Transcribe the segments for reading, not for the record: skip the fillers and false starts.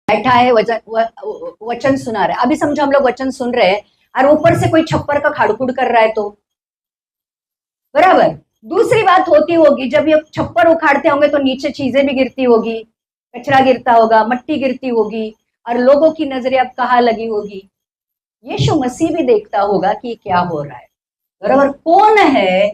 बैठा है, वचन सुना रहा है। अभी समझो हम लोग वचन सुन रहे हैं और ऊपर से कोई छप्पर का खाड़खुड़ कर रहा है तो बराबर। दूसरी बात होती होगी जब ये छप्पर उखाड़ते होंगे तो नीचे चीजें भी गिरती होगी, कचरा गिरता होगा, मट्टी गिरती होगी और लोगों की नजरें अब कहाँ लगी होगी? यीशु मसीह भी देखता होगा कि क्या हो रहा है, बराबर। कौन है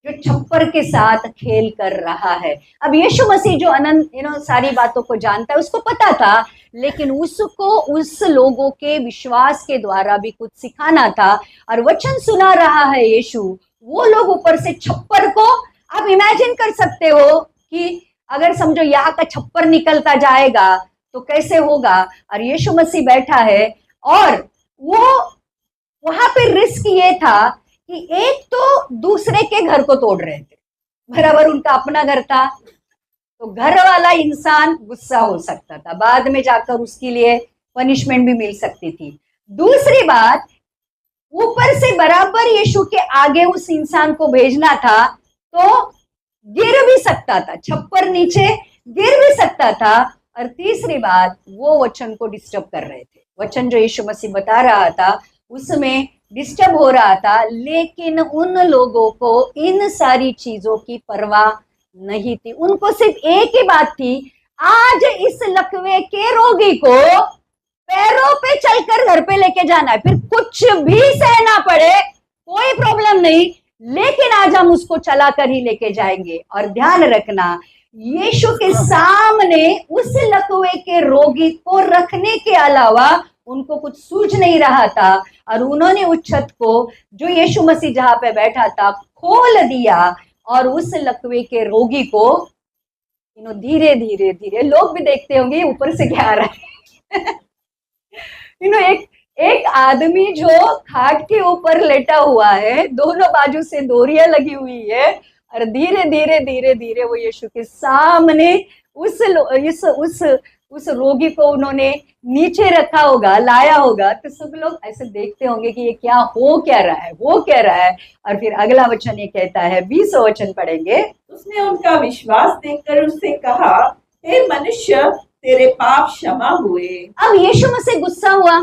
जो छप्पर के साथ खेल कर रहा है? अब यीशु मसीह जो अनंत सारी बातों को जानता है, उसको पता था, लेकिन उसको उस लोगों के विश्वास के द्वारा भी कुछ सिखाना था और वचन सुना रहा है यीशु। वो लोग ऊपर से छप्पर को, आप इमेजिन कर सकते हो कि अगर समझो यहाँ का छप्पर निकलता जाएगा तो कैसे होगा। और यीशु मसीह बैठा है और वो वहां पे रिस्क ये था कि एक तो दूसरे के घर को तोड़ रहे थे, बराबर। उनका अपना घर था तो घर वाला इंसान गुस्सा हो सकता था, बाद में जाकर उसके लिए पनिशमेंट भी मिल सकती थी। दूसरी बात, ऊपर से बराबर यीशु के आगे उस इंसान को भेजना था तो गिर भी सकता था, छप्पर नीचे गिर भी सकता था। और तीसरी बात, वो वचन को डिस्टर्ब कर रहे थे, वचन जो यीशु मसीह बता रहा था उसमें डिस्टर्ब हो रहा था। लेकिन उन लोगों को इन सारी चीजों की परवाह नहीं थी, उनको सिर्फ एक ही बात थी, आज इस लकवे के रोगी को पैरों पे चलकर घर पे लेके जाना है, फिर कुछ भी सहना पड़े कोई प्रॉब्लम नहीं, लेकिन आज हम उसको चलाकर ही लेके जाएंगे। और ध्यान रखना, यीशु के सामने उस लकवे के रोगी को रखने के अलावा उनको कुछ सूझ नहीं रहा था। और उन्होंने उस छत को जो यीशु मसीह जहां पे बैठा था खोल दिया और उस लकवे के रोगी को धीरे धीरे धीरे, लोग भी देखते होंगे ऊपर से क्या आ रहा है एक आदमी जो खाट के ऊपर लेटा हुआ है, दोनों बाजू से डोरियां लगी हुई है और धीरे धीरे धीरे धीरे वो यीशु के सामने उस रोगी को उन्होंने नीचे रखा होगा, लाया होगा। तो सब लोग ऐसे देखते होंगे कि ये क्या हो क्या रहा है, वो क्या रहा है। और फिर अगला वचन ये कहता है, 20 वचन पढ़ेंगे। उसने उनका विश्वास देखकर उससे कहा, हे मनुष्य, तेरे पाप क्षमा हुए। अब यीशु मसीह गुस्सा हुआ।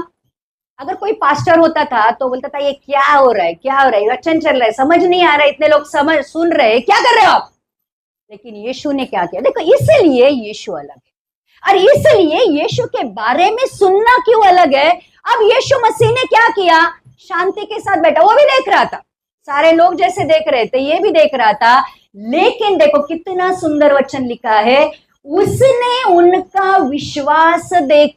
अगर कोई पास्टर होता था तो बोलता था ये क्या हो रहा है, क्या हो रहा है, वचन चल रहा है, समझ नहीं आ रहा है, इतने लोग समझ सुन रहे हैं, क्या कर रहे हो आप? लेकिन यीशु ने क्या किया? देखो, इसलिए यीशु अलग है और इसलिए यीशु के बारे में सुनना क्यों अलग है। अब यीशु मसीह ने क्या किया? शांति के साथ बैठा, वो भी देख रहा था, सारे लोग जैसे देख रहे थे ये भी देख रहा था। लेकिन देखो कितना सुंदर वचन लिखा है, उसने उनका विश्वास देख